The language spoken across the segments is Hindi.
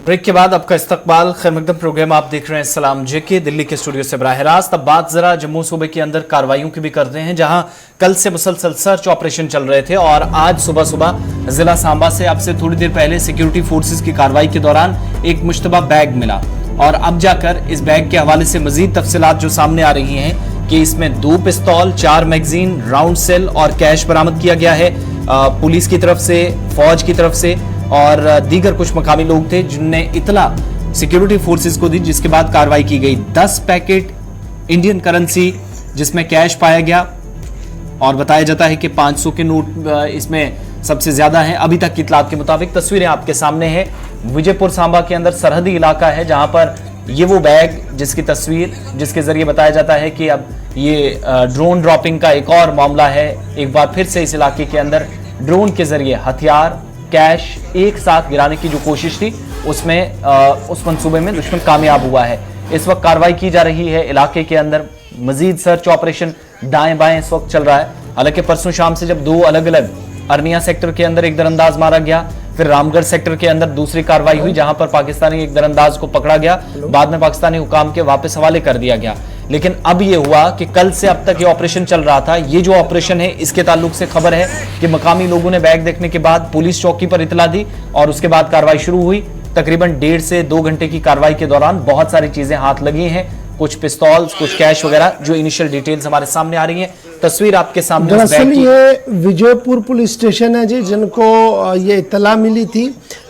ब्रेक के बाद आपका इस्तकबाल खैर मकदम प्रोग्राम आप देख रहे हैं सलाम जेके दिल्ली के स्टूडियो से बराह रास्त। अब बात जरा जम्मू सूबे के अंदर कार्रवाइयों की भी करते हैं, जहां कल से मुसलसल सर्च ऑपरेशन चल रहे थे और आज सुबह सुबह जिला सांबा से अब से थोड़ी देर पहले सिक्योरिटी फोर्सेस की कार्रवाई के दौरान एक मुश्तबा बैग मिला और अब जाकर इस बैग के हवाले से मजीद तफसीलात जो सामने आ रही हैं कि इसमें 2 पिस्तौल, 4 मैगजीन, राउंड सेल और कैश बरामद किया गया है पुलिस की तरफ से, फौज की तरफ से और दीगर कुछ मकामी लोग थे जिनने इतला सिक्योरिटी फोर्सेस को दी, जिसके बाद कार्रवाई की गई। 10 पैकेट इंडियन करेंसी जिसमें कैश पाया गया और बताया जाता है कि 500 के नोट इसमें सबसे ज्यादा हैं। अभी तक की इतलात के मुताबिक तस्वीरें आपके सामने हैं। विजयपुर सांबा के अंदर सरहदी इलाका है जहां पर ये वो बैग जिसकी तस्वीर जिसके जरिए बताया जाता है कि अब ये ड्रोन ड्रॉपिंग का एक और मामला है। एक बार फिर से इस इलाके के अंदर ड्रोन के जरिए हथियार, कैश एक साथ गिराने की जो कोशिश थी उसमें उस मंसूबे में दुश्मन कामयाब हुआ है। इस वक्त कार्रवाई की जा रही है इलाके के अंदर, मजीद सर्च ऑपरेशन दाएं बाएं इस वक्त चल रहा है। हालांकि परसों शाम से जब 2 अलग अलग अरनिया सेक्टर के अंदर एक दरअंदाज मारा गया, फिर रामगढ़ सेक्टर के अंदर दूसरी कार्रवाई हुई जहां पर पाकिस्तानी एक दरअंदाज को पकड़ा गया, बाद में पाकिस्तानी हुकाम के वापस हवाले कर दिया गया। लेकिन अब यह हुआ कि कल से अब तक ये ऑपरेशन चल रहा था। ये जो ऑपरेशन है इसके ताल्लुक से खबर है कि मकामी लोगों ने बैग देखने के बाद पुलिस चौकी पर इतला दी और उसके बाद कार्रवाई शुरू हुई। तकरीबन 1.5 से 2 घंटे की कार्रवाई के दौरान बहुत सारी चीजें हाथ लगी हैं, कुछ पिस्तौल्स, कुछ कैश वगैरह, जो इनिशियल डिटेल्स हमारे सामने आ रही हैं। तस्वीर आपके सामने। दरअसल ये विजयपुर पुलिस स्टेशन है जी, जिनको ये इत्तला मिली थी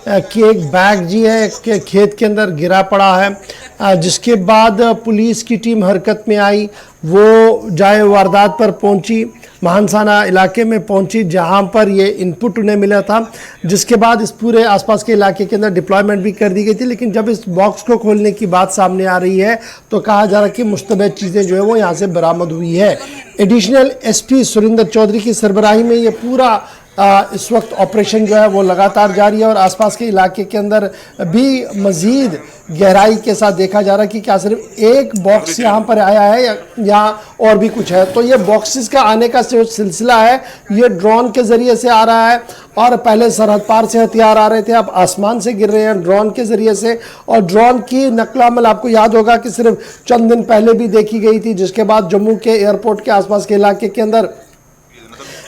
कि एक बैग जी है कि खेत के अंदर गिरा पड़ा है, जिसके बाद पुलिस की टीम हरकत में आई। वो जाए वारदात पर पहुंची, महानसाना इलाके में पहुंची जहां पर ये इनपुट उन्हें मिला था, जिसके बाद इस पूरे आसपास के इलाके के अंदर डिप्लॉयमेंट भी कर दी गई थी। लेकिन जब इस बॉक्स को खोलने की बात सामने आ रही है तो कहा जा रहा है कि मुस्तबद चीज़ें जो है वो यहाँ से बरामद हुई है। एडिशनल एसपी सुरिंदर चौधरी की सरबराही में ये पूरा इस वक्त ऑपरेशन जो है वो लगातार जारी है और आसपास के इलाके के अंदर भी मज़ीद गहराई के साथ देखा जा रहा है कि क्या सिर्फ एक बॉक्स यहाँ पर आया है या और भी कुछ है। तो ये बॉक्सेस का आने का जो सिलसिला है ये ड्रोन के ज़रिए से आ रहा है और पहले सरहद पार से हथियार आ रहे थे, अब आसमान से गिर रहे हैं ड्रोन के ज़रिए से। और ड्रोन की नकल-अमल आपको याद होगा कि सिर्फ चंद दिन पहले भी देखी गई थी, जिसके बाद जम्मू के एयरपोर्ट के आसपास के इलाके के अंदर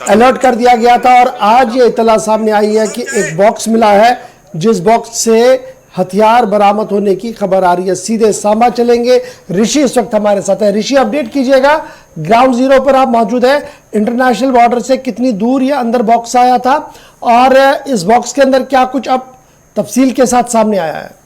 अलर्ट कर दिया गया था। और आज ये इतला सामने आई है कि एक बॉक्स मिला है जिस बॉक्स से हथियार बरामद होने की खबर आ रही है। सीधे सांबा चलेंगे, ऋषि इस वक्त हमारे साथ है। ऋषि, अपडेट कीजिएगा, ग्राउंड जीरो पर आप मौजूद है। इंटरनेशनल बॉर्डर से कितनी दूर ये अंदर बॉक्स आया था और इस बॉक्स के अंदर क्या कुछ अब तफसील के साथ सामने आया है?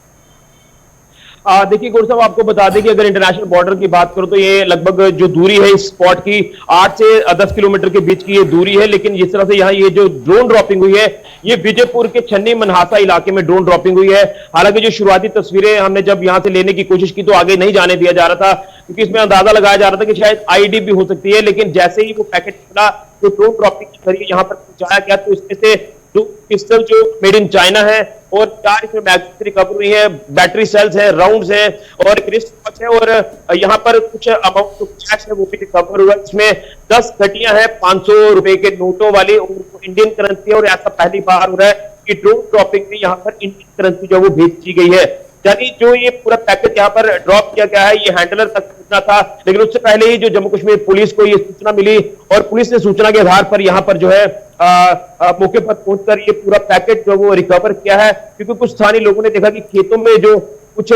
देखिए गुरु साहब, आपको बता दें कि अगर इंटरनेशनल बॉर्डर की बात करो तो ये लगभग जो दूरी है इस स्पॉट की 8 से 10 किलोमीटर के बीच की ये दूरी है। लेकिन जिस तरह से यहाँ ये जो ड्रोन ड्रॉपिंग हुई है ये विजयपुर के छन्नी मनहासा इलाके में ड्रोन ड्रॉपिंग हुई है। हालांकि जो शुरुआती तस्वीरें हमने जब यहाँ से लेने की कोशिश की तो आगे नहीं जाने दिया जा रहा था, क्योंकि इसमें अंदाजा लगाया जा रहा था कि शायद आईडी भी हो सकती है। लेकिन जैसे ही वो पैकेट खुला तो ड्रोन ड्रॉपिंग के जरिए यहाँ पर पहुंचाया गया तो इसमें से 2 पिस्टल जो मेड इन चाइना है और 4 इसमें मैगजीन रिकवर हुई है, बैटरी सेल्स है, राउंड्स है और एक रिस्ट वॉच है और यहाँ पर कुछ अमाउंट जो कैश है वो भी रिकवर हुआ। इसमें 10 घटियां हैं 500 रुपए के नोटों वाली और इंडियन करेंसी है। और ऐसा पहली बार हो रहा है कि ड्रोन ड्रॉपिंग में यहाँ पर इंडियन करेंसी जो वो भेजी गई है। यानी जो ये पूरा पैकेज यहाँ पर ड्रॉप किया गया है ये हैंडलर तक सूचना था, लेकिन उससे पहले ही जो जम्मू कश्मीर पुलिस को ये सूचना मिली और पुलिस ने सूचना के आधार पर यहाँ पर जो है मौके पर पहुंचकर ये पूरा पैकेट जो वो रिकवर किया है। क्योंकि कुछ स्थानीय लोगों ने देखा कि खेतों में जो कुछ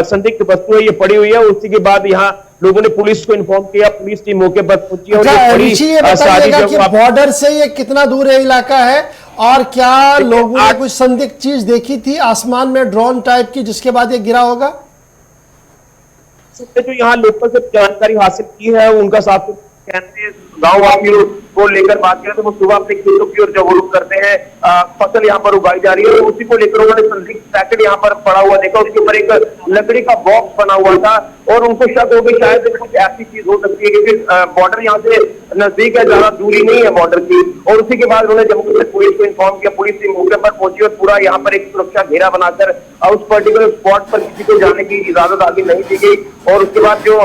संदिग्ध वस्तु है ये पड़ी हुई है। उसी के बाद यहाँ लोगों ने पुलिस को इन्फॉर्म किया, पुलिस टीम मौके पर पहुंची और ये बॉर्डर से ये कितना दूर है इलाका है और क्या लोगों ने कुछ संदिग्ध चीज देखी थी आसमान में ड्रोन टाइप की जिसके बाद ये गिरा होगा? जो यहाँ लोकल से जानकारी हासिल की है उनका साथ कहते गाँव वासियों को लेकर बात करें तो वो सुबह अपने खेतों की ओर जब वो रुख करते हैं, फसल यहाँ पर उगाई जा रही है, उसी को लेकर उन्होंने संदिग्ध पैकेट यहाँ पर पड़ा हुआ देखा, उसके ऊपर एक लकड़ी का बॉक्स बना हुआ था और उनको शक हो गई शायद कुछ ऐसी चीज हो सकती है क्योंकि बॉर्डर यहाँ से नजदीक है, ज्यादा दूरी नहीं है बॉर्डर की। और उसी के बाद उन्होंने जम्मू कश्मीर पुलिस को इन्फॉर्म किया, पुलिस टीम मौके पर पहुंची और पूरा यहाँ पर एक सुरक्षा घेरा बनाकर उस पर्टिकुलर स्पॉट पर किसी को जाने की इजाजत आगे नहीं दी गई। और उसके बाद जो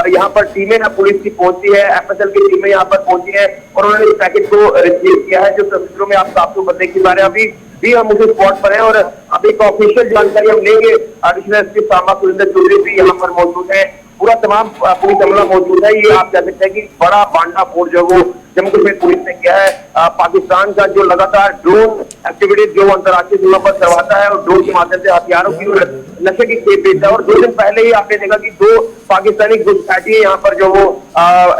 यहाँ पर टीमें है पुलिस की पहुंची है, एफएसएल की टीमें यहाँ पर पहुंची है और उन्होंने इस पैकेट को रिसीव किया है। जो तस्वीरों में आप आपको देखिए जा रहे हैं अभी भी हम उसी स्पॉट पर हैं और अभी एक ऑफिशियल जानकारी हम लेंगे। एडिशनल एसपी सांबा सुरेंद्र चौधरी भी यहाँ पर मौजूद है, पूरा तमाम पुलिस अमला मौजूद है। ये आप कह सकते हैं कि बड़ा भांडाफोड़ जो वो जम्मू कश्मीर पुलिस ने किया है। पाकिस्तान का जो लगातार ड्रोन एक्टिविटीज जो अंतर्राष्ट्रीय सीमा पर करवाता है और ड्रोन के माध्यम से हथियारों की नशे की खेप बेचता है। और 2 दिन पहले ही आपने देखा कि 2 पाकिस्तानी घुसपैठिए यहाँ पर जो वो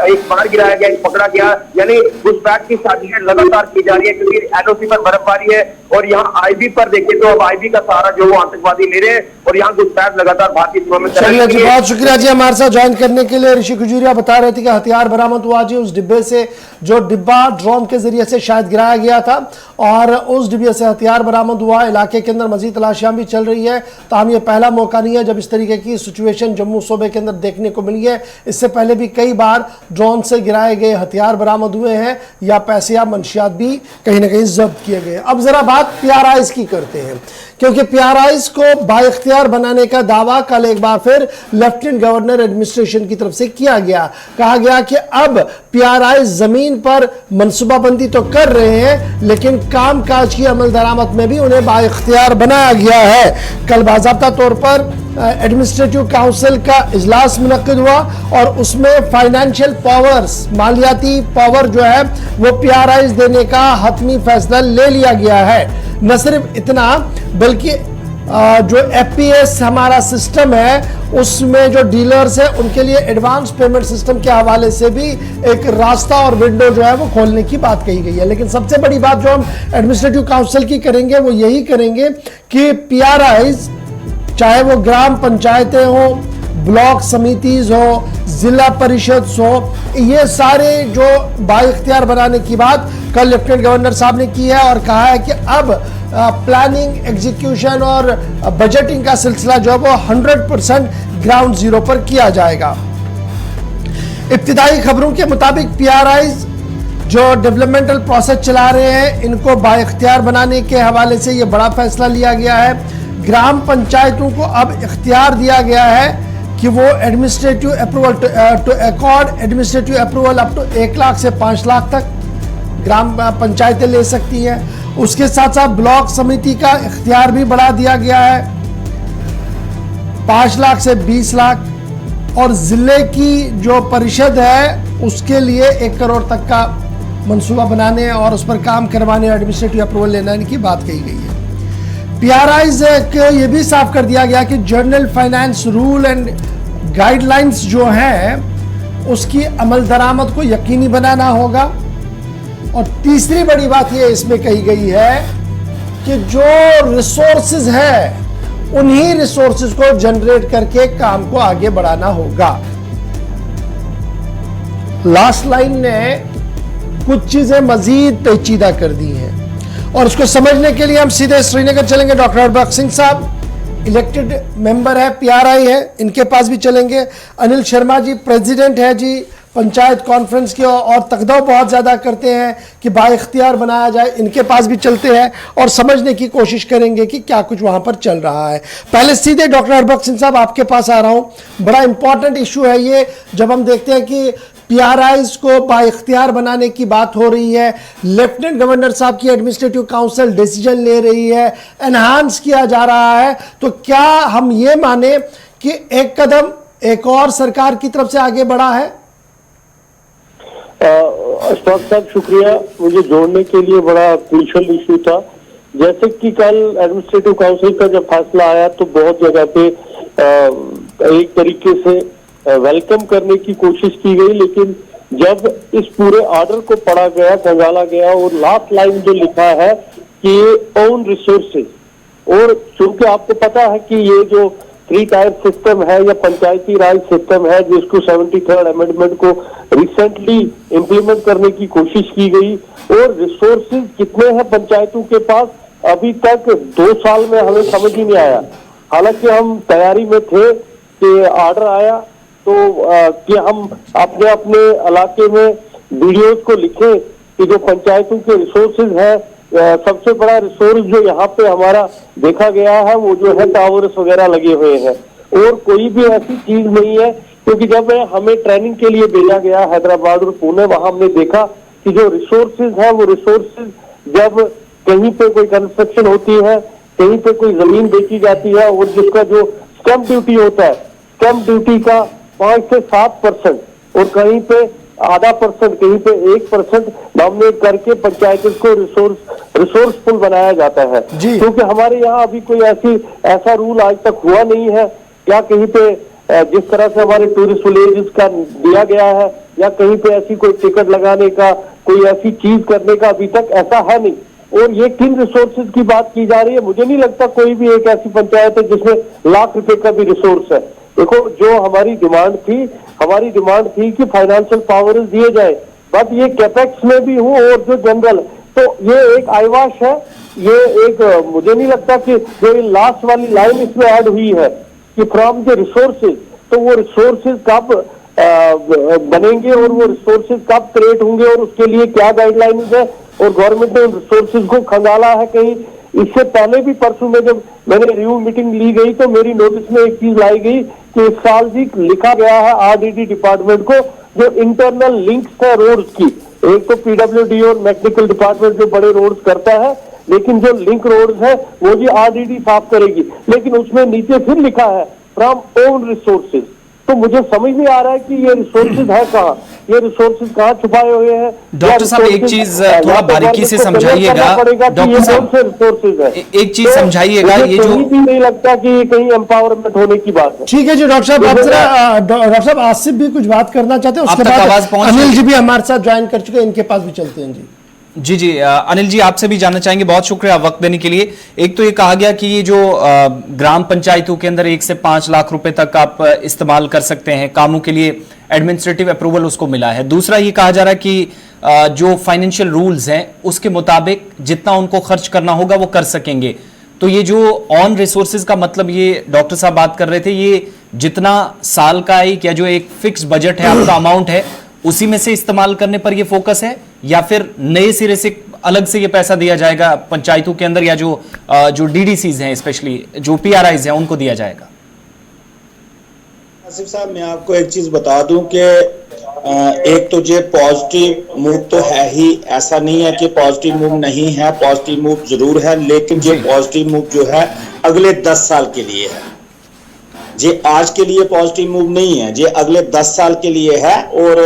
एक मार गिराया गया, एक पकड़ा गया। यानी घुसपैठ की साजिशें लगातार की जा रही है क्योंकि एलओसी पर बर्फबारी है और यहाँ आईबी पर देखें तो अब आईबी का सहारा जो वो आतंकवादी ले रहे हैं और यहाँ घुसपैठ लगातार भारतीय सीमा में। चलिए जी, बहुत शुक्रिया जी हमारे साथ ज्वाइन करने के लिए। ऋषि खजूरिया बता रहे थे कि हथियार बरामद हुआ जी उस डिब्बे से, जो डिब्बा ड्रोन के जरिए से शायद गिराया गया था और उस डिब्बे से हथियार बरामद हुआ। इलाके के अंदर मजीद तलाशियां भी चल रही है। तो हम ये पहला मौका नहीं है जब इस तरीके की सिचुएशन जम्मू सूबे के अंदर देखने को मिली है। इससे पहले भी कई बार ड्रोन से गिराए गए हथियार बरामद हुए हैं या पैसे या मंशियात भी कहीं ना कहीं जब्त किए गए। अब जरा बात पीआरआईज की करते हैं, क्योंकि पीआरआईज को बाइख्तियार बनाने का दावा कल एक बार फिर लेफ्टिनेंट गवर्नर एडमिनिस्ट्रेशन की तरफ से किया गया। कहा गया कि अब पीआरआईज जमीन पर मनसूबाबंदी तो कर रहे हैं लेकिन कामकाज की अमल दरामद में भी उन्हें बाइख्तियार बनाया गया है। कल बाज़ाब्ता तौर पर एडमिनिस्ट्रेटिव काउंसिल का इजलास मुनक्किद हुआ और उसमें फाइनेंशियल पावर्स, मालियाती पावर जो है वो पीआरआईज देने का हतमी फैसला ले लिया गया है। न सिर्फ इतना बल्कि जो एफपीएस हमारा सिस्टम है उसमें जो डीलर्स है उनके लिए एडवांस पेमेंट सिस्टम के हवाले से भी एक रास्ता और विंडो जो है वो खोलने की बात कही गई है। लेकिन सबसे बड़ी बात जो हम एडमिनिस्ट्रेटिव काउंसिल की करेंगे वो यही करेंगे कि पीआरआईज, चाहे वो ग्राम पंचायतें हो, ब्लॉक समितिज हो, जिला परिषद हो, ये सारे जो बाइख्तियार बनाने की बात कल लेफ्टिनेंट गवर्नर साहब ने की है और कहा है कि अब प्लानिंग, एग्जीक्यूशन और बजटिंग का सिलसिला जो है वो 100% ग्राउंड जीरो पर किया जाएगा। इब्तिदाई खबरों के मुताबिक पीआरआईज जो डेवलपमेंटल प्रोसेस चला रहे हैं इनको बाइख्तियार बनाने के हवाले से ये बड़ा फैसला लिया गया है। ग्राम पंचायतों को अब इख्तियार दिया गया है कि वो administrative approval to accord administrative approval up to 1 lakh से 5 लाख तक ग्राम पंचायतें ले सकती हैं। उसके साथ साथ ब्लॉक समिति का इख्तियार भी बढ़ा दिया गया है 5 लाख से 20 लाख, और जिले की जो परिषद है उसके लिए 1 करोड़ तक का मंसूबा बनाने और उस पर काम करवाने और एडमिनिस्ट्रेटिव अप्रूवल लेने की बात कही गई है। पीआरआईज को ये भी साफ कर दिया गया कि general finance rule and guidelines जो हैं उसकी अमल दरामद को यकीनी बनाना होगा। और तीसरी बड़ी बात ये इसमें कही गई है कि जो रिसोर्सेज है उन्हीं रिसोर्सेज को जनरेट करके काम को आगे बढ़ाना होगा। लास्ट लाइन ने कुछ चीजें मजीद पेचीदा कर दी हैं और उसको समझने के लिए हम सीधे श्रीनगर चलेंगे। डॉक्टर हरबख्श सिंह साहब इलेक्टेड मेंबर है, पीआरआई है, इनके पास भी चलेंगे। अनिल शर्मा जी प्रेसिडेंट है जी पंचायत कॉन्फ्रेंस के और तकदो बहुत ज़्यादा करते हैं कि बाइख्तियार बनाया जाए, इनके पास भी चलते हैं और समझने की कोशिश करेंगे कि क्या कुछ वहाँ पर चल रहा है। पहले सीधे डॉक्टर हरबख्श सिंह साहब आपके पास आ रहा हूँ। बड़ा इंपॉर्टेंट इशू है ये, जब हम देखते हैं कि पीआरआईज को बाइख्तियार बनाने की बात हो रही है, लेफ्टिनेंट गवर्नर साहब की एडमिनिस्ट्रेटिव काउंसिल डिसीजन ले रही है, एनहांस किया जा रहा है, तो क्या हम ये माने कि एक कदम एक और सरकार की तरफ से आगे बढ़ा है? अशफाक साहब शुक्रिया, मुझे जोड़ने के लिए बड़ा क्रूशियल इशू था। जैसे कि कल एडमिनिस्ट्रेटिव काउंसिल का जब फैसला आया तो बहुत जगह पे एक तरीके से वेलकम करने की कोशिश की गई, लेकिन जब इस पूरे ऑर्डर को पढ़ा गया, खंगाला गया और लास्ट लाइन जो लिखा है कि ओन रिसोर्सेज, और चूंकि आपको पता है कि ये जो 3 टायर सिस्टम है या पंचायती राज सिस्टम है जिसको 73rd अमेंडमेंट को रिसेंटली इंप्लीमेंट करने की कोशिश की गई, और रिसोर्सेज कितने हैं पंचायतों के पास अभी तक 2 साल में हमें समझ ही नहीं आया। हालांकि हम तैयारी में थे कि ऑर्डर आया तो कि हम अपने अपने इलाके में वीडियोज को लिखें कि जो पंचायतों के रिसोर्सेज है, सबसे बड़ा रिसोर्स जो यहाँ पे हमारा देखा गया है वो जो है टावर्स वगैरह लगे हुए हैं, और कोई भी ऐसी चीज नहीं है। क्योंकि जब हमें ट्रेनिंग के लिए भेजा गया हैदराबाद और पुणे, वहां हमने देखा कि जो रिसोर्सेज है वो रिसोर्सेज जब कहीं पे कोई कंस्ट्रक्शन होती है, कहीं पे कोई जमीन बेची जाती है और जिसका जो स्टैंप ड्यूटी होता है, स्टैंप ड्यूटी का 5 से 7% और कहीं पे आधा %, कहीं पे 1% नॉमिनेट करके पंचायत को रिसोर्सफुल बनाया जाता है। क्योंकि हमारे यहाँ अभी कोई ऐसा रूल आज तक हुआ नहीं है, या कहीं पे जिस तरह से हमारे टूरिस्ट विलेजेस का दिया गया है, या कहीं पे ऐसी कोई टिकट लगाने का, कोई ऐसी चीज करने का अभी तक ऐसा है नहीं। और ये किन रिसोर्सेज की बात की जा रही है, मुझे नहीं लगता कोई भी एक ऐसी पंचायत है जिसमें लाख रुपए का भी रिसोर्स है। देखो, जो हमारी डिमांड थी कि फाइनेंशियल पावर दिए जाए, बट ये कैपेक्स में भी हूँ और जो जनरल, तो ये एक आईवाश है। ये एक मुझे नहीं लगता कि जो लास्ट वाली लाइन इसमें ऐड हुई है कि फ्रॉम द रिसोर्सेज, तो वो रिसोर्सेज कब बनेंगे और वो रिसोर्सेज कब क्रिएट होंगे और उसके लिए क्या गाइडलाइंस है, और गवर्नमेंट ने उन रिसोर्सेज को खंगाला है कहीं। इससे पहले भी परसों में जब मैंने रिव्यू मीटिंग ली गई तो मेरी नोटिस में एक चीज लाई गई कि इस साल जी लिखा गया है आरडीडी डिपार्टमेंट को जो इंटरनल लिंक्स है रोड्स की, एक तो पीडब्ल्यूडी और मैकेनिकल डिपार्टमेंट जो बड़े रोड्स करता है, लेकिन जो लिंक रोड्स है वो जी आरडीडी साफ करेगी, लेकिन उसमें नीचे फिर लिखा है फ्रॉम ओन रिसोर्सेज। तो मुझे समझ नहीं आ रहा है कि ये रिसोर्सेज है कहाँ, ये रिसोर्सेज कहाँ छुपाए हुए हैं। डॉक्टर साहब एक चीज थोड़ा बारीकी से समझाइएगा, डॉक्टर साहब रिसोर्सेज है, एक चीज समझाइएगा, ये जो भी नहीं लगता कि ये कहीं एम्पावरमेंट होने की बात है। ठीक है जी डॉक्टर साहब, आप जरा डॉक्टर साहब आसिफ भी कुछ बात करना चाहते हैं, उसके बाद अनिल जी भी हमारे साथ ज्वाइन कर चुके हैं, इनके पास भी चलते हैं जी। जी अनिल जी आपसे भी जानना चाहेंगे, बहुत शुक्रिया वक्त देने के लिए। एक तो ये कहा गया कि ये जो ग्राम पंचायतों के अंदर 1 से 5 लाख रुपए तक आप इस्तेमाल कर सकते हैं कामों के लिए, एडमिनिस्ट्रेटिव अप्रूवल उसको मिला है। दूसरा ये कहा जा रहा है कि जो फाइनेंशियल रूल्स हैं उसके मुताबिक जितना उनको खर्च करना होगा वो कर सकेंगे। तो ये जो ऑन रिसोर्सेज का मतलब, ये डॉक्टर साहब बात कर रहे थे, ये जितना साल का एक या जो एक फिक्स बजट है आपका अमाउंट है उसी में से इस्तेमाल करने पर ये फोकस है, या फिर नए सिरे से अलग से ये पैसा दिया जाएगा पंचायतों के अंदर, या जो डीडीसीज हैं स्पेशली जो पीआरआईज हैं उनको दिया जाएगा? आसिफ साहब, मैं आपको एक चीज बता दूं कि एक तो ये पॉजिटिव मूव तो है ही, ऐसा नहीं है कि पॉजिटिव मूव नहीं है, पॉजिटिव मूव जरूर है, लेकिन ये पॉजिटिव मूव जो है अगले 10 साल के लिए है। ये आज के लिए पॉजिटिव मूव नहीं है, ये अगले 10 साल के लिए है। और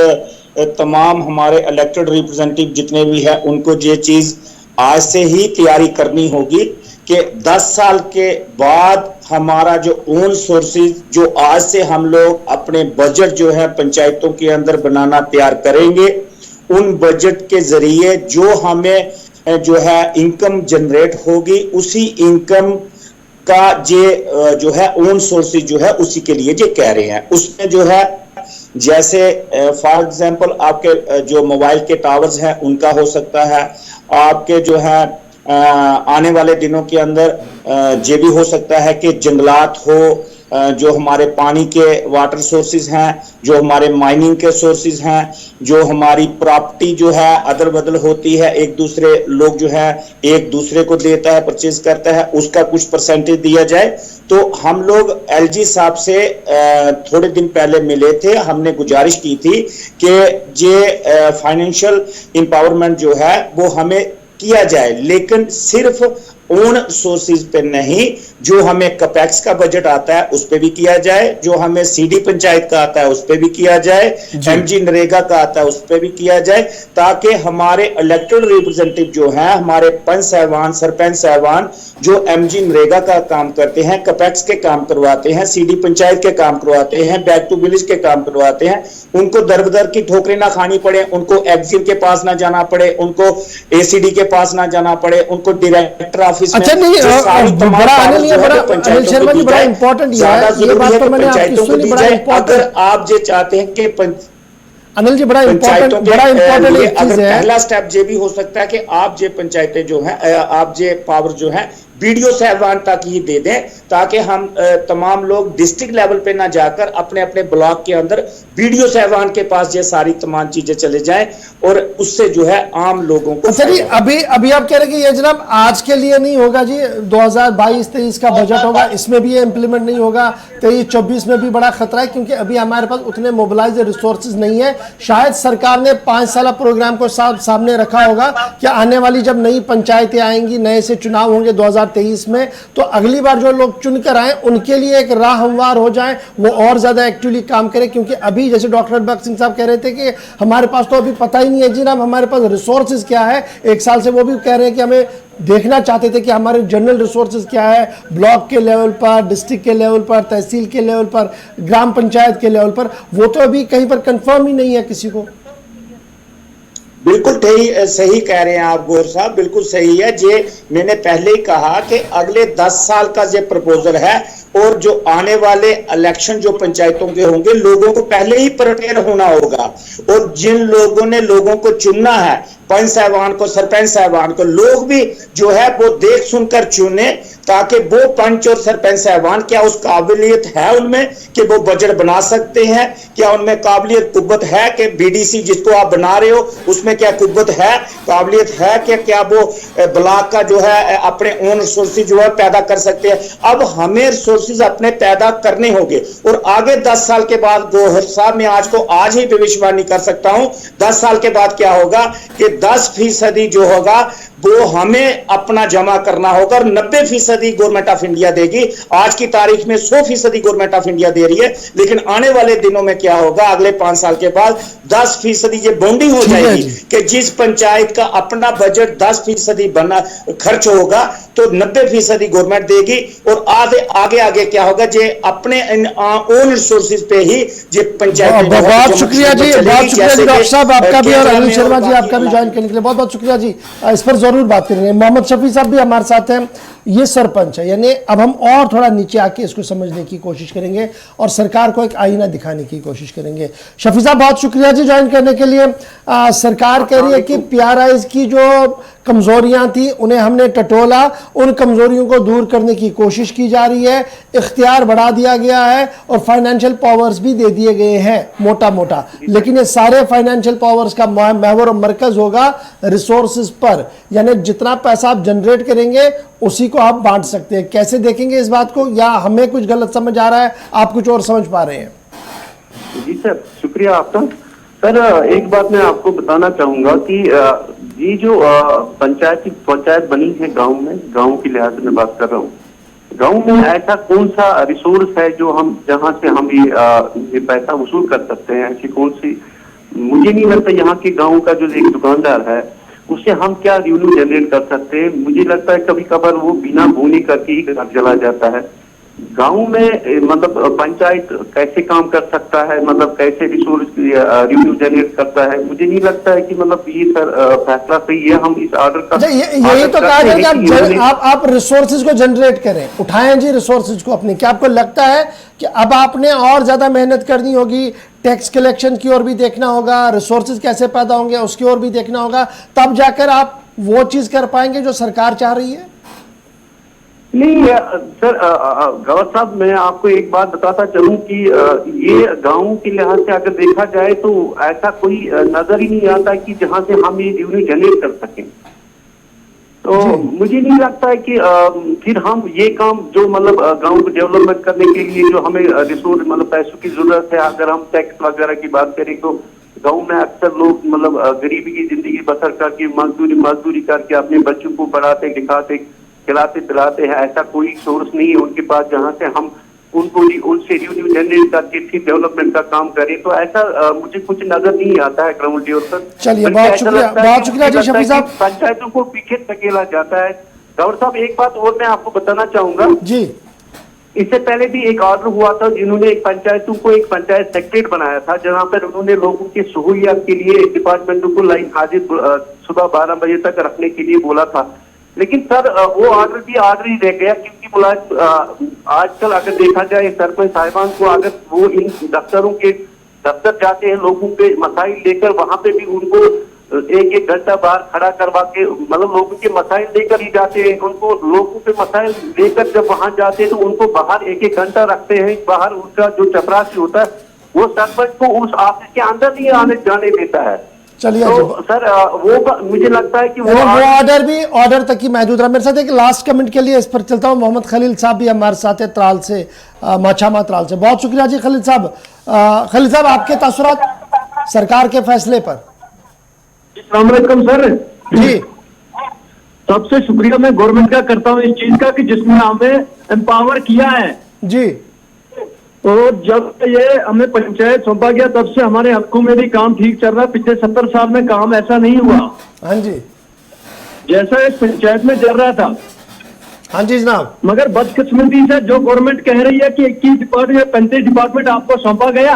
तमाम हमारे इलेक्टेड रिप्रेजेंटेटिव जितने भी हैं उनको ये चीज आज से ही तैयारी करनी होगी कि 10 साल के बाद हमारा जो ओन सोर्सेज जो आज से हम लोग अपने बजट जो है पंचायतों के अंदर बनाना तैयार करेंगे, उन बजट के जरिए जो हमें जो है इनकम जनरेट होगी, उसी इनकम का ये जो है ओन सोर्सेज जो है उसी के लिए ये कह रहे हैं। उसमें जो है जैसे फॉर एग्जांपल आपके जो मोबाइल के टावर्स हैं उनका हो सकता है, आपके जो है आने वाले दिनों के अंदर ये भी हो सकता है कि जंगलात हो, जो हमारे पानी के वाटर सोर्सेज हैं, जो हमारे माइनिंग के सोर्सेज हैं, जो हमारी प्रॉपर्टी जो है अदल बदल होती है, एक दूसरे लोग जो है एक दूसरे को देता है, परचेज करता है, उसका कुछ परसेंटेज दिया जाए। तो हम लोग एलजी साहब से थोड़े दिन पहले मिले थे, हमने गुजारिश की थी कि ये फाइनेंशियल एम्पावरमेंट जो है वो हमें किया जाए, लेकिन सिर्फ ओन सोर्सेज पे नहीं, जो हमें कपेक्स का बजट आता है उस पे भी किया जाए, जो हमें सीडी पंचायत का आता है उस पे भी किया जाए, एमजी नरेगा का आता है उस पे भी किया जाए, ताकि हमारे इलेक्टेड रिप्रेजेंटेटिव जो हैं, हमारे पंच साहबान, सरपंच साहबान जो एमजी नरेगा का काम करते हैं, कपेक्स के काम करवाते हैं, सीडी पंचायत के काम करवाते हैं, बैक टू विलेज के काम करवाते हैं, उनको दर की ठोकरें ना खानी पड़े, उनको एग्जिम के पास ना जाना पड़े, उनको एसीडी के पास ना जाना पड़े, उनको डायरेक्टर ऑफिस में अच्छा नहीं अनिल शर्मा जी बड़ा इंपॉर्टेंट ये बात तो मैंने आपकी सुनी, बड़ा इंपॉर्टेंट। अगर आप ये चाहते हैं कि अनिल जी बड़ा इंपॉर्टेंट एक चीज है, पहला स्टेप ये भी हो सकता है कि आप ये पंचायतें जो हैं, आप ये पावर जो है बीडीओ साहबान तक ही दे दें, ताकि हम तमाम लोग डिस्ट्रिक्ट लेवल पे ना जाकर अपने अपने ब्लॉक के अंदर बीडीओ साहबान के पास ये सारी तमाम चीजें चले जाएं और उससे जो है आम लोगों को। अच्छा जी, अभी आप कह रहे हैं कि ये जनाब आज के लिए नहीं होगा जी, 2022-23 का बजट होगा, इसमें भी ये इम्प्लीमेंट नहीं होगा, 23-24 में भी बड़ा खतरा है, क्योंकि अभी हमारे पास उतने मोबिलाइज रिसोर्सेज नहीं है। शायद सरकार ने 5 साल प्रोग्राम को सामने रखा होगा कि आने वाली जब नई पंचायतें आएंगी, नए से चुनाव होंगे 2023 में, तो अगली बार जो लोग चुनकर आए उनके लिए एक राह हमवार हो जाए, वो और ज्यादा एक्टिवली काम करे। क्योंकि अभी जैसे डॉक्टर भगत सिंह साहब कह रहे थे कि हमारे पास तो अभी पता ही नहीं है जी ना हमारे पास रिसोर्सेज क्या है। 1 साल से वो भी कह रहे हैं कि हमें देखना चाहते थे कि हमारे जनरल रिसोर्सेज क्या है, ब्लॉक के लेवल पर, डिस्ट्रिक्ट के लेवल पर, तहसील के लेवल पर, ग्राम पंचायत के लेवल पर, वो तो अभी कहीं पर कंफर्म ही नहीं है किसी को। बिल्कुल सही कह रहे हैं आप गौर साहब, बिल्कुल सही है। जे मैंने पहले ही कहा कि अगले 10 साल का जो प्रपोजल है और जो आने वाले इलेक्शन जो पंचायतों के होंगे, लोगों को पहले ही प्रिपेयर होना होगा। और जिन लोगों ने लोगों को चुनना है, पंच साहबान को, सरपंच साहबान को, लोग भी जो है वो देख सुनकर चुने, ताकि वो पंच और सरपंच साहबान क्या उस काबिलियत है उनमें कि वो बजट बना सकते हैं, क्या उनमें काबिलियत कुव्वत है कि बीडीसी जिसको आप बना रहे हो उसमें क्या कुव्वत है, काबिलियत है कि क्या वो ब्लॉक का जो है अपने ओन रिसोर्सेज जो है पैदा कर सकते हैं। अब हमें रिसोर्सेज अपने पैदा करने होंगे और आगे 10 साल के बाद गौहर साहब, मैं आज ही भविष्यवाणी कर सकता हूं, 10 साल के बाद क्या होगा कि 10% जो होगा वो हमें अपना जमा करना होगा और 90% गवर्नमेंट ऑफ इंडिया देगी। आज की तारीख में 100% गवर्नमेंट ऑफ इंडिया दे रही है, लेकिन आने वाले दिनों में क्या होगा, अगले 5 साल के बाद 10% ये बॉन्डिंग हो जाएगी कि जिस पंचायत का अपना बजट 10% बना खर्च होगा तो 90% गवर्नमेंट देगी। और आगे क्या होगा, जे अपने ओन रिसोर्सेज पे ही जे पंचायत। बहुत शुक्रिया जी, बहुत शुक्रिया जी डॉक्टर साहब आपका भी, और अनिल शर्मा जी आपका भी ज्वाइन करने के लिए बहुत बहुत शुक्रिया जी। इस पर जरूर बात करेंगे। मोहम्मद शफी साहब भी हमारे साथ हैं, ये सरपंच है, यानी अब हम और थोड़ा नीचे आके इसको समझने की कोशिश करेंगे और सरकार को एक आईना दिखाने की कोशिश करेंगे। शफी साहब बहुत शुक्रिया जी ज्वाइन करने के लिए। सरकार कह रही है कि पीआरआईज की जो कमजोरियां थी उन्हें हमने टटोला, उन कमजोरियों को दूर करने की कोशिश की जा रही है, इख्तियार बढ़ा दिया गया है और फाइनेंशियल पावर्स भी दे दिए गए हैं मोटा मोटा। लेकिन ये सारे फाइनेंशियल पावर्स का महवर और मरकज होगा रिसोर्सेज पर, यानी जितना पैसा आप जनरेट करेंगे उसी को आप बांट सकते हैं। कैसे देखेंगे इस बात को, या हमें कुछ गलत समझ आ रहा है, आप कुछ और समझ पा रहे हैं? जी सर, शुक्रिया आपका। सर एक बात मैं आपको बताना चाहूंगा कि ये जो पंचायत बनी है गांव में, गांव की लिहाज से मैं बात कर रहा हूँ, गांव में ऐसा कौन सा रिसोर्स है जो हम जहां से हम ये पैसा वसूल कर सकते हैं, ऐसी कौन सी, मुझे नहीं लगता यहाँ के गांव का जो एक दुकानदार है उससे हम क्या रेवेन्यू जनरेट कर सकते हैं। मुझे लगता है कभी कभार वो बिना बोने करके ही घर चला जाता है। गांव में मतलब पंचायत कैसे काम कर सकता है, मतलब कैसे रिसोर्स रेवेन्यू जनरेट करता है, मुझे नहीं लगता है कि मतलब ये सर फैसला सही है। हम इस ऑर्डर का यही तो कहा जाए कि आप रिसोर्सेज को जनरेट करें, उठाएं जी रिसोर्सेज को अपने। क्या आपको लगता है कि अब आपने और ज्यादा मेहनत करनी होगी, टैक्स कलेक्शन की ओर भी देखना होगा, रिसोर्सेज कैसे पैदा होंगे उसकी ओर भी देखना होगा, तब जाकर आप वो चीज कर पाएंगे जो सरकार चाह रही है? नहीं सर, गौर साहब मैं आपको एक बात बताता चलूं कि ये गांव के लिहाज से अगर देखा जाए तो ऐसा कोई नजर ही नहीं आता कि जहां से हम ये रेवेन्यू जनरेट कर सकें। तो मुझे नहीं लगता है कि फिर हम ये काम जो मतलब गांव को डेवलपमेंट करने के लिए जो हमें रिसोर्स मतलब पैसों की जरूरत है, अगर हम टैक्स वगैरह की बात करें तो गांव में अक्सर लोग मतलब गरीबी की जिंदगी बसर करके मजदूरी करके अपने बच्चों को पढ़ाते लिखाते खिलाते पिलाते हैं। ऐसा कोई सोर्स नहीं है उनके पास जहां से हम उनसे रेवेन्यू जनरेट करके फिर डेवलपमेंट का काम करें। तो ऐसा मुझे कुछ नजर नहीं आता है ग्राउंड लेवल पर। चलिए बहुत शुक्रिया जी शफी साहब। पंचायतों को पीछे धकेला जाता है। गौर साहब एक बात और मैं आपको बताना चाहूंगा जी, इससे पहले भी एक ऑर्डर हुआ था जिन्होंने एक पंचायतों को एक पंचायत सेक्रेटरी बनाया था, जहां पर उन्होंने लोगों की सहूलियत के लिए डिपार्टमेंटों को लाइन हाजिर सुबह 12 बजे तक रखने के लिए बोला था। लेकिन सर वो ऑर्डर ही रह गया, क्योंकि आजकल अगर देखा जाए सरपंच साहिबान को अगर वो इन दफ्तर जाते हैं लोगों के मसाइल लेकर, वहां पे भी उनको एक एक घंटा बाहर खड़ा करवा के मतलब लोगों के मसाइल लेकर ही जाते हैं, उनको लोगों के मसाइल लेकर जब वहां जाते हैं तो उनको बाहर एक एक घंटा रखते हैं। बाहर उनका जो चपरासी होता है वो सरपंच को उस ऑफिस के अंदर नहीं आने जाने देता है। चलिए तो सर वो मुझे लगता है कि वो ऑर्डर तक ही महदूद रहा। मेरे साथ एक लास्ट कमेंट के लिए इस पर चलता हूँ। मोहम्मद खलील साहब भी हमारे साथ है त्राल से, माछामा त्राल से। बहुत शुक्रिया जी खलील साहब। खलील साहब, आपके तासुरात सरकार के फैसले पर। अस्सलाम वालेकुम सर जी, सबसे शुक्रिया मैं गवर्नमेंट का करता हूँ इस चीज का कि जिसने हमें एम्पावर किया है जी। और जब ये हमें पंचायत सौंपा गया तब से हमारे हल्कों में भी काम ठीक चल रहा है। पिछले 70 साल में काम ऐसा नहीं हुआ हाँ जी, जैसा इस पंचायत में चल रहा था। हाँ जी जनाब। मगर बदकिस्मती से जो गवर्नमेंट कह रही है कि 21 डिपार्टमेंट 35 डिपार्टमेंट आपको सौंपा गया,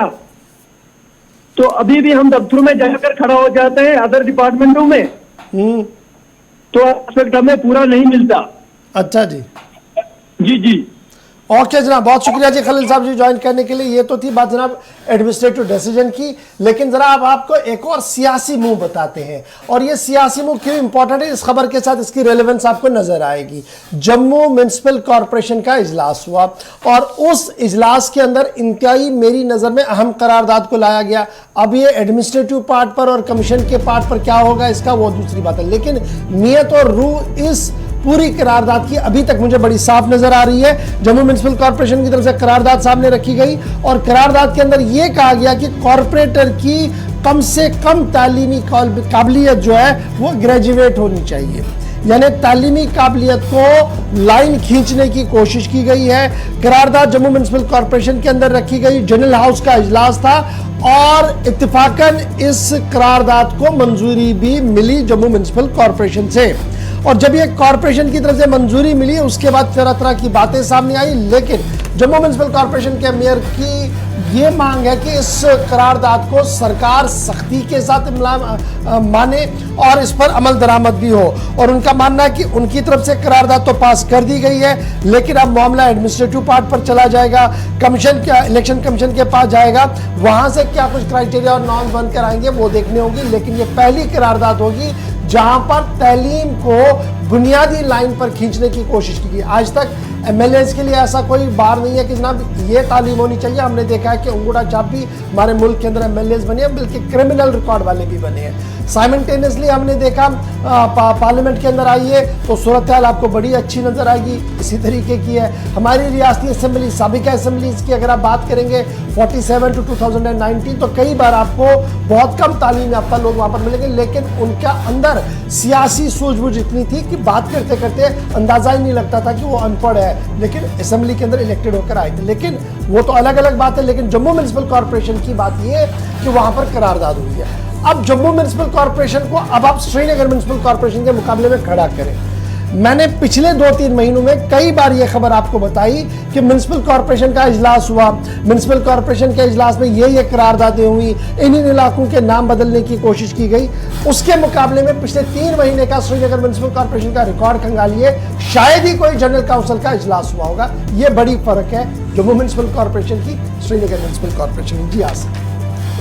तो अभी भी हम दफ्तरों में जाकर खड़ा हो जाते हैं अदर डिपार्टमेंटों में, तो एस्पेक्ट हमें पूरा नहीं मिलता। अच्छा जी जी जी ओके जनाब, बहुत शुक्रिया जी खलील साहब जी ज्वाइन करने के लिए। ये तो थी बात जनाब एडमिनिस्ट्रेटिव डिसीजन की, लेकिन जरा अब आपको एक और सियासी मूव बताते हैं। और ये सियासी मूव क्यों इंपॉर्टेंट है, इस खबर के साथ इसकी रेलेवेंस आपको नजर आएगी। जम्मू म्युनिसिपल कॉरपोरेशन का इजलास हुआ और उस इजलास के अंदर इंतहाई मेरी नजर में अहम करारदाद को लाया गया। अब ये एडमिनिस्ट्रेटिव पार्ट पर और कमीशन के पार्ट पर क्या होगा इसका वो दूसरी बात है, लेकिन नियत और रूह इस पूरी करारदाद की अभी तक मुझे बड़ी साफ नजर आ रही है। जम्मू म्युनिसिपल कॉर्पोरेशन की तरफ से करारदाद सामने रखी गई और करारदाद के अंदर यह कहा गया कि कॉर्पोरेटर की कम से कम तालीमी काबिलियत जो है वो ग्रेजुएट होनी चाहिए, यानी तालीमी काबिलियत को लाइन खींचने की कोशिश की गई है। करारदाद जम्मू म्युनिसिपल कॉर्पोरेशन के अंदर रखी गई, जनरल हाउस का इजलास था और इत्तेफाकन इस करारदाद को मंजूरी भी मिली जम्मू म्युनिसिपल कॉर्पोरेशन से। और जब ये कॉर्पोरेशन की तरफ से मंजूरी मिली उसके बाद तरह तरह की बातें सामने आई, लेकिन जम्मू म्युनिसिपल कॉर्पोरेशन के मेयर की ये मांग है कि इस करारदाद को सरकार सख्ती के साथ माने और इस पर अमल दरामद भी हो। और उनका मानना है कि उनकी तरफ से करारदाद तो पास कर दी गई है, लेकिन अब मामला एडमिनिस्ट्रेटिव पार्ट पर चला जाएगा, कमीशन का इलेक्शन कमीशन के पास जाएगा, वहां से क्या कुछ क्राइटेरिया और नॉर्म्स बनकर आएंगे वो देखने होंगी। लेकिन ये पहली करारदाद होगी जहां पर तालीम को बुनियादी लाइन पर खींचने की कोशिश की गई। आज तक एमएलएस के लिए ऐसा कोई बार नहीं है कि जनाब ये तालीम होनी चाहिए। हमने देखा है कि अंगूठा छाप भी हमारे मुल्क के अंदर एमएलएस बने हैं, बल्कि क्रिमिनल रिकॉर्ड वाले भी बने हैं। साइमल्टेनियसली हमने देखा पार्लियामेंट के अंदर आई है तो सूरत हाल आपको बड़ी अच्छी नजर आएगी, इसी तरीके की है हमारी रियासती असेंबली, साबिका असेंबलीज की अगर आप बात करेंगे 47 टू 2019, तो कई बार आपको बहुत कम तालीम याफ्ता लोग वहां पर मिलेंगे, लेकिन उनका अंदर सियासी सूझबूझ इतनी थी कि बात करते करते अंदाजा ही नहीं लगता था कि वो अनपढ़ है, लेकिन असेंबली के अंदर इलेक्टेड होकर आए थे। लेकिन वो तो अलग अलग बात है, लेकिन जम्मू म्युनिसिपल कॉर्पोरेशन की बात ये है कि वहां पर करारदाद हुई है। अब जम्मू म्युनिसिपल कॉर्पोरेशन को अब आप श्रीनगर म्युनिसिपल कॉर्पोरेशन के मुकाबले में खड़ा करें। मैंने पिछले 2-3 महीनों में कई बार यह खबर आपको बताई कि म्युनिसिपल कॉर्पोरेशन का इजलास हुआ, म्युनिसिपल कॉर्पोरेशन के इजलास में ये करारदादें हुई, इन इलाकों के नाम बदलने की कोशिश की गई। उसके मुकाबले में पिछले 3 महीने का श्रीनगर म्युनिसिपल कॉर्पोरेशन का रिकॉर्ड खंगालिए, शायद ही कोई जनरल काउंसिल का इजलास हुआ होगा। यह बड़ी फर्क है जम्मू म्युनिसिपल कॉर्पोरेशन की श्रीनगर म्युनिसिपल कॉर्पोरेशन। जी आसिफ।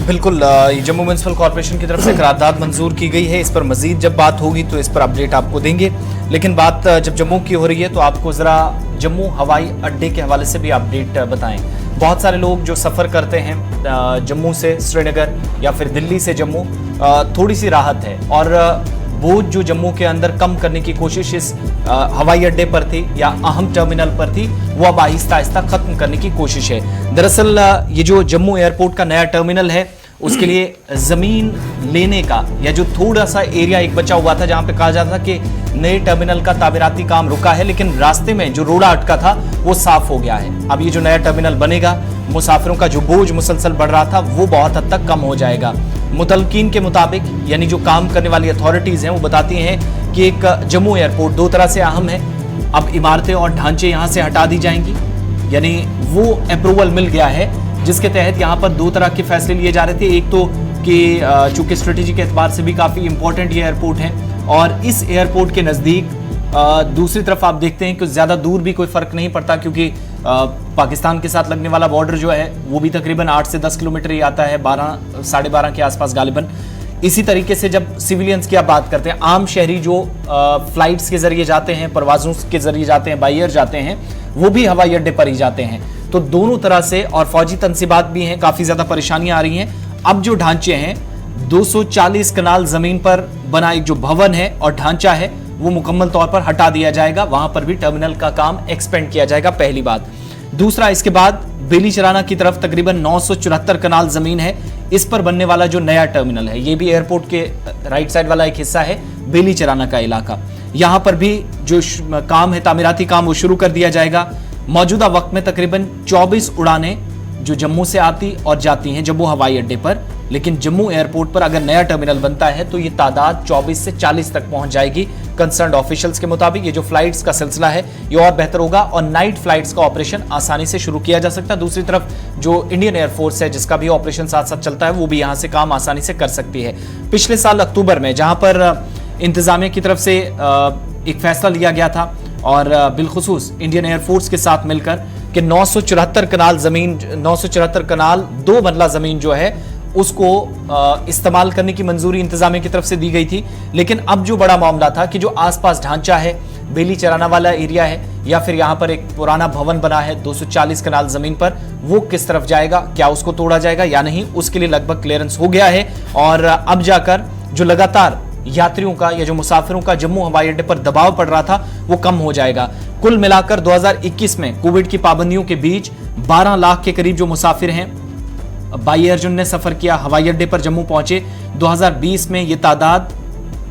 बिल्कुल, जम्मू म्युनिसिपल कॉर्पोरेशन की तरफ से करारदाद मंजूर की गई है। इस पर मजीद जब बात होगी तो इस पर अपडेट आपको देंगे, लेकिन बात जब जम्मू की हो रही है तो आपको ज़रा जम्मू हवाई अड्डे के हवाले से भी अपडेट बताएं। बहुत सारे लोग जो सफ़र करते हैं जम्मू से श्रीनगर या फिर दिल्ली से जम्मू, थोड़ी सी राहत है और बोझ जो जम्मू के अंदर कम करने की कोशिश इस हवाई अड्डे पर थी या अहम टर्मिनल पर थी, वो अब आहिस्ता आहिस्ता खत्म करने की कोशिश है। दरअसल ये जो जम्मू एयरपोर्ट का नया टर्मिनल है उसके लिए जमीन लेने का या जो थोड़ा सा एरिया एक बचा हुआ था जहां पे कहा जाता था कि नए टर्मिनल का तामीराती काम रुका है, लेकिन रास्ते में जो रोड़ा अटका था वो साफ हो गया है। अब ये जो नया टर्मिनल बनेगा, मुसाफिरों का जो बोझ मुसलसल बढ़ रहा था वो बहुत हद तक कम हो जाएगा। मुतलकीन के मुताबिक, यानी जो काम करने वाली अथॉरिटीज हैं वो बताती हैं कि एक जम्मू एयरपोर्ट 2 तरह से अहम है। अब इमारतें और ढांचे यहाँ से हटा दी जाएंगी, यानी वो अप्रूवल मिल गया है जिसके तहत यहाँ पर 2 तरह के फैसले लिए जा रहे थे। एक तो कि चूंकि स्ट्रेटेजी के एतबार से भी काफ़ी इंपॉर्टेंट ये एयरपोर्ट है और इस एयरपोर्ट के नज़दीक दूसरी तरफ आप देखते हैं कि ज़्यादा दूर भी कोई फ़र्क नहीं पड़ता, क्योंकि पाकिस्तान के साथ लगने वाला बॉर्डर जो है वो भी तकरीबन 8 से 10 किलोमीटर ही आता है, 12 साढ़े 12 के आसपास गालिबन। इसी तरीके से जब सिविलियंस की आप बात करते हैं, आम शहरी जो फ्लाइट्स के जरिए जाते हैं, परवाजों के जरिए जाते हैं, बाई एयर जाते हैं, वो भी हवाई अड्डे पर ही जाते हैं। तो दोनों तरह से, और फौजी तंसीबात भी हैं, काफी ज्यादा परेशानियां आ रही हैं। अब जो ढांचे हैं, 240 कनाल जमीन पर बना एक जो भवन है और ढांचा है, वो मुकम्मल तौर पर हटा दिया जाएगा। वहां पर भी टर्मिनल का काम एक्सपेंड किया जाएगा, पहली बात। दूसरा, इसके बाद बेलीचराना की तरफ तकरीबन 974 कनाल जमीन है, इस पर बनने वाला जो नया टर्मिनल है, ये भी एयरपोर्ट के राइट साइड वाला एक हिस्सा है, बेलीचराना का इलाका। यहां पर भी जो काम है, तामीराती काम, वो शुरू कर दिया जाएगा। मौजूदा वक्त में तकरीबन 24 उड़ानें जो जम्मू से आती और जाती हैं जम्मू हवाई अड्डे पर, लेकिन जम्मू एयरपोर्ट पर अगर नया टर्मिनल बनता है तो ये तादाद 24 से 40 तक पहुंच जाएगी। कंसर्न्ड ऑफिशियल्स के मुताबिक ये जो फ्लाइट्स का सिलसिला है ये और बेहतर होगा और नाइट फ्लाइट्स का ऑपरेशन आसानी से शुरू किया जा सकता है। दूसरी तरफ जो इंडियन एयरफोर्स है, जिसका भी ऑपरेशन साथ साथ चलता है, वो भी यहां से काम आसानी से कर सकती है। पिछले साल अक्टूबर में जहां पर इंतजामिया की तरफ से एक फैसला लिया गया था और बिलखुसूस इंडियन एयरफोर्स के साथ मिलकर कि 974 कनाल जमीन, 974 कनाल 2 मरला जमीन जो है उसको इस्तेमाल करने की मंजूरी इंतजामिया की तरफ से दी गई थी। लेकिन अब जो बड़ा मामला था कि जो आसपास ढांचा है, बेलीचराना वाला एरिया है, या फिर यहाँ पर एक पुराना भवन बना है 240 कनाल जमीन पर, वो किस तरफ जाएगा, क्या उसको तोड़ा जाएगा या नहीं, उसके लिए लगभग क्लियरेंस हो गया है। और अब जाकर जो लगातार यात्रियों का या जो मुसाफिरों का जम्मू हवाई अड्डे पर दबाव पड़ रहा था, वो कम हो जाएगा। कुल मिलाकर 2021 में कोविड की पाबंदियों के बीच 12 लाख के करीब जो मुसाफिर हैं बाई एयर जिनने सफर किया, हवाई अड्डे पर जम्मू पहुंचे। 2020 में ये तादाद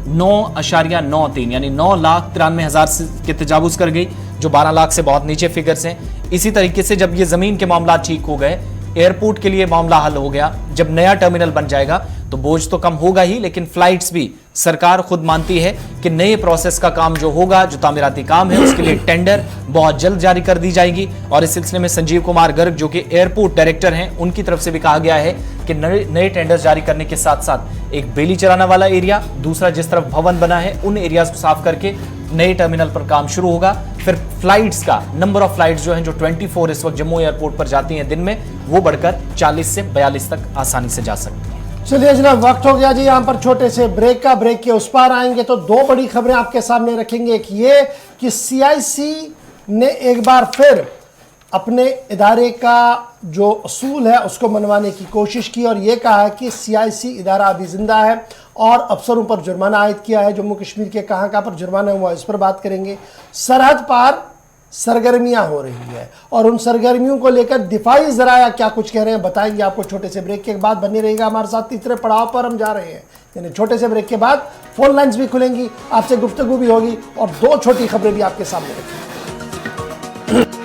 9.93 यानी 9,93,000 के तजावुज कर गई, जो 12 लाख से बहुत नीचे फिगर्स हैं। इसी तरीके से जब ये जमीन के मामला ठीक हो गए, एयरपोर्ट के लिए मामला हल हो गया, जब नया टर्मिनल बन जाएगा तो बोझ तो कम होगा ही, लेकिन फ्लाइट्स भी सरकार खुद मानती है कि नए प्रोसेस का काम जो होगा, जो तामीराती काम है, उसके लिए टेंडर बहुत जल्द जारी कर दी जाएगी। और इस सिलसिले में संजीव कुमार गर्ग जो कि एयरपोर्ट डायरेक्टर हैं, उनकी तरफ से भी कहा गया है कि नए टेंडर्स जारी करने के साथ साथ एक बेलीचराना वाला एरिया, दूसरा जिस तरफ भवन बना है, उन एरियाज को साफ करके नए टर्मिनल पर काम शुरू होगा। फिर फ्लाइट्स का नंबर ऑफ फ्लाइट्स जो हैं, जो 24 इस वक्त जम्मू एयरपोर्ट पर जाती हैं दिन में, वो बढ़कर 40 से 42 तक आसानी से जा सकती है। चलिए जनाब, वक्त हो गया जी यहाँ पर छोटे से ब्रेक का। ब्रेक के उस पार आएंगे तो 2 बड़ी खबरें आपके सामने रखेंगे। एक ये कि CIC ने एक बार फिर अपने इदारे का जो असूल है उसको मनवाने की कोशिश की और ये कहा है कि CIC इदारा अभी जिंदा है और अफसरों पर जुर्माना आयद किया है। जम्मू कश्मीर के कहाँ पर जुर्माना हुआ, इस पर बात करेंगे। सरहद पार सरगर्मियां हो रही है और उन सरगर्मियों को लेकर दिफाई ज़राया क्या कुछ कह रहे हैं, बताएंगे आपको छोटे से ब्रेक के बाद। बनी रहेगा हमारे साथ। तीसरे पड़ाव पर हम जा रहे हैं, यानी छोटे से ब्रेक के बाद फोन लाइन्स भी खुलेंगी, आपसे गुफ्तगू भी होगी और 2 छोटी खबरें भी आपके सामने रखेंगे।